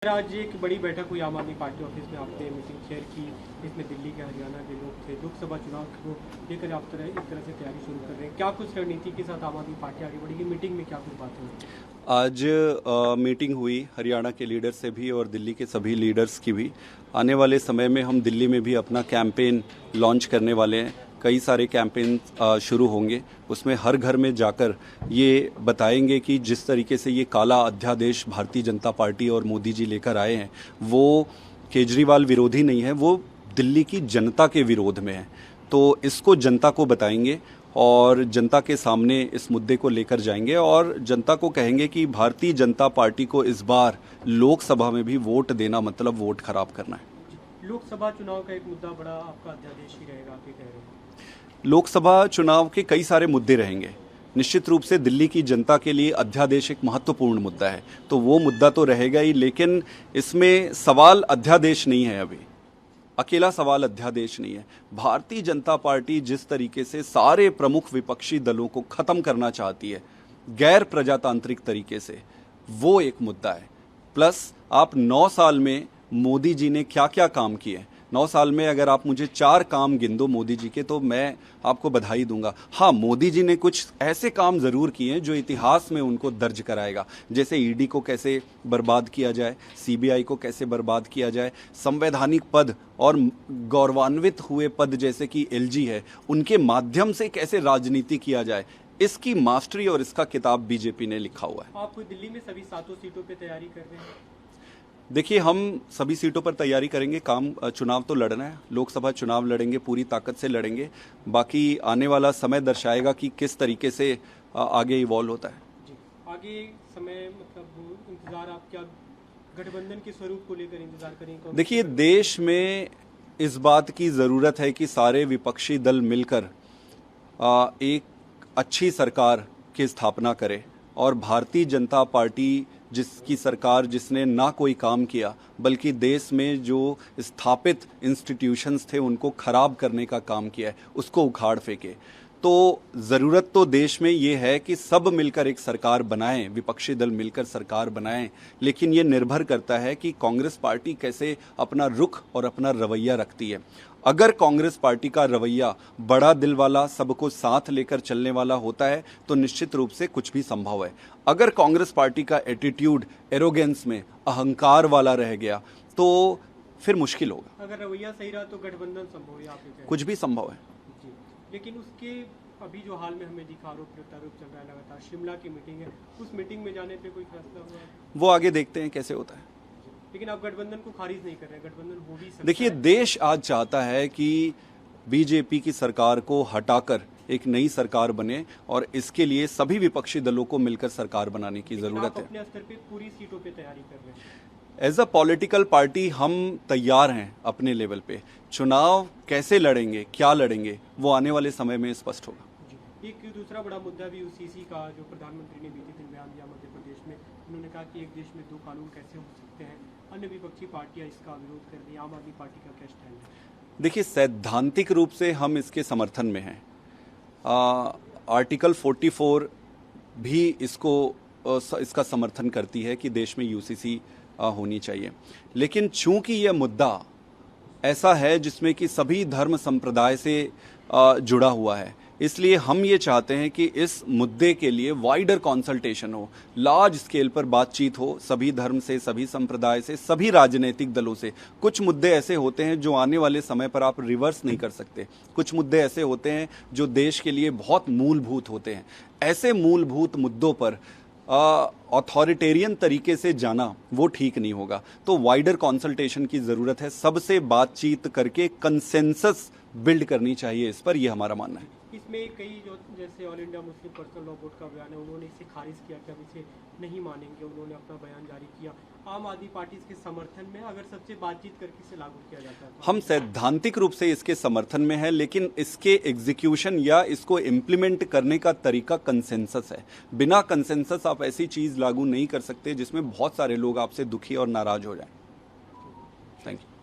आज एक बड़ी बैठक हुई आम आदमी पार्टी ऑफिस में, आपने मीटिंग चेयर की। इसमें दिल्ली के, हरियाणा के लोग थे। लोकसभा चुनाव को लेकर आप एक तरह से तैयारी शुरू कर रहे हैं। क्या कुछ रणनीति के साथ आम आदमी पार्टी आगे बढ़ेगी? मीटिंग में क्या कुछ बातें हुई? आज मीटिंग हुई हरियाणा के लीडर से भी और दिल्ली के सभी लीडर्स की भी। आने वाले समय में हम दिल्ली में भी अपना कैंपेन लॉन्च करने वाले हैं। कई सारे कैंपेन शुरू होंगे। उसमें हर घर में जाकर ये बताएंगे कि जिस तरीके से ये काला अध्यादेश भारतीय जनता पार्टी और मोदी जी लेकर आए हैं, वो केजरीवाल विरोधी नहीं है, वो दिल्ली की जनता के विरोध में है। तो इसको जनता को बताएंगे और जनता के सामने इस मुद्दे को लेकर जाएंगे और जनता को कहेंगे कि भारतीय जनता पार्टी को इस बार लोकसभा में भी वोट देना मतलब वोट खराब करना है। लोकसभा चुनाव का एक मुद्दा बड़ा आपका अध्यादेश ही रहेगा, आप ये कह रहे हैं? लोकसभा चुनाव के कई सारे मुद्दे रहेंगे। निश्चित रूप से दिल्ली की जनता के लिए अध्यादेश एक महत्वपूर्ण मुद्दा है, तो वो मुद्दा तो रहेगा ही, लेकिन इसमें सवाल अध्यादेश नहीं है। अभी अकेला सवाल अध्यादेश नहीं है। भारतीय जनता पार्टी जिस तरीके से सारे प्रमुख विपक्षी दलों को खत्म करना चाहती है गैर प्रजातांत्रिक तरीके से, वो एक मुद्दा है। प्लस आप 9 साल में मोदी जी ने क्या क्या काम किए, 9 साल में अगर आप मुझे 4 काम गिन दो मोदी जी के, तो मैं आपको बधाई दूंगा। हाँ, मोदी जी ने कुछ ऐसे काम जरूर किए हैं जो इतिहास में उनको दर्ज कराएगा, जैसे ईडी को कैसे बर्बाद किया जाए, सीबीआई को कैसे बर्बाद किया जाए, संवैधानिक पद और गौरवान्वित हुए पद जैसे कि एलजी है, उनके माध्यम से कैसे राजनीति किया जाए, इसकी मास्टरी और इसका किताब बीजेपी ने लिखा हुआ है। आप दिल्ली में सभी 7 सीटों पे तैयारी कर रहे हैं? देखिए, हम सभी सीटों पर तैयारी करेंगे। चुनाव तो लड़ना है, लोकसभा चुनाव लड़ेंगे, पूरी ताकत से लड़ेंगे। बाकी आने वाला समय दर्शाएगा कि किस तरीके से आगे इवॉल्व होता है। जी, आगे समय मतलब इंतजार आप क्या गठबंधन के स्वरूप को लेकर इंतजार करेंगे? देखिए, देश में इस बात की ज़रूरत है कि सारे विपक्षी दल मिलकर एक अच्छी सरकार की स्थापना करे और भारतीय जनता पार्टी जिसकी सरकार, जिसने ना कोई काम किया बल्कि देश में जो स्थापित इंस्टीट्यूशंस थे उनको खराब करने का काम किया है, उसको उखाड़ फेंके। तो ज़रूरत तो देश में ये है कि सब मिलकर एक सरकार बनाएं, विपक्षी दल मिलकर सरकार बनाएं, लेकिन ये निर्भर करता है कि कांग्रेस पार्टी कैसे अपना रुख और अपना रवैया रखती है। अगर कांग्रेस पार्टी का रवैया बड़ा दिल वाला, सबको साथ लेकर चलने वाला होता है, तो निश्चित रूप से कुछ भी संभव है। अगर कांग्रेस पार्टी का एटीट्यूड एरोगेंस में, अहंकार वाला रह गया, तो फिर मुश्किल होगा। अगर रवैया सही रहा तो गठबंधन संभव है, आप ये कुछ भी संभव है। जी, लेकिन उसके अभी जो हाल में हमें दिखा आरोप प्रत्यारोप चल रहा है लगातार, शिमला की मीटिंग है, उस मीटिंग में जाने पे कोई फैसला हुआ है? वो आगे देखते हैं कैसे होता है। लेकिन आप गठबंधन को खारिज नहीं कर रहे हैं, गठबंधन हो भी सकता है। देखिए, देश आज चाहता है कि बीजेपी की सरकार को हटाकर एक नई सरकार बने और इसके लिए सभी विपक्षी दलों को मिलकर सरकार बनाने की जरूरत है। अपने स्तर पे पूरी सीटों पे तैयारी कर रहे हैं? एज अ पॉलिटिकल पार्टी हम तैयार हैं अपने लेवल पे। चुनाव कैसे लड़ेंगे, क्या लड़ेंगे, वो आने वाले समय में स्पष्ट होगा। एक दूसरा बड़ा मुद्दा भी यूसीसी का, जो प्रधानमंत्री ने बीते दिन बयान दिया मध्य प्रदेश में, उन्होंने कहा कि एक देश में 2 कानून कैसे हो सकते हैं। अन्य विपक्षी पार्टियां इसका विरोध कर रही हैं, आम आदमी पार्टी का क्या स्टैंड है? देखिए, सैद्धांतिक रूप से हम इसके समर्थन में हैं। आर्टिकल 44 भी इसका समर्थन करती है कि देश में यूसीसी होनी चाहिए, लेकिन चूंकि यह मुद्दा ऐसा है जिसमें कि सभी धर्म संप्रदाय से जुड़ा हुआ है, इसलिए हम ये चाहते हैं कि इस मुद्दे के लिए वाइडर कंसल्टेशन हो, लार्ज स्केल पर बातचीत हो, सभी धर्म से, सभी संप्रदाय से, सभी राजनीतिक दलों से। कुछ मुद्दे ऐसे होते हैं जो आने वाले समय पर आप रिवर्स नहीं कर सकते। कुछ मुद्दे ऐसे होते हैं जो देश के लिए बहुत मूलभूत होते हैं। ऐसे मूलभूत मुद्दों पर ऑथोरिटेरियन तरीके से जाना वो ठीक नहीं होगा। तो वाइडर कंसल्टेशन की ज़रूरत है, सबसे बातचीत करके कंसेंसस बिल्ड करनी चाहिए इस पर, यह हमारा मानना है। इसमें कई जो जैसे all India Muslim personal law board का बयान है, उन्होंने इसे खारिज किया कि अब इसे नहीं मानेंगे, उन्होंने अपना बयान जारी किया। आम आदमी पार्टी इसके समर्थन में, अगर सबसे बातचीत करके इसे लागू किया जाता है? हम सैद्धांतिक रूप से इसके समर्थन में है, लेकिन इसके एग्जीक्यूशन या इसको इम्प्लीमेंट करने का तरीका कंसेंसस है। बिना कंसेंसस आप ऐसी चीज लागू नहीं कर सकते जिसमें बहुत सारे लोग आपसे दुखी और नाराज हो जाएं। Thank you.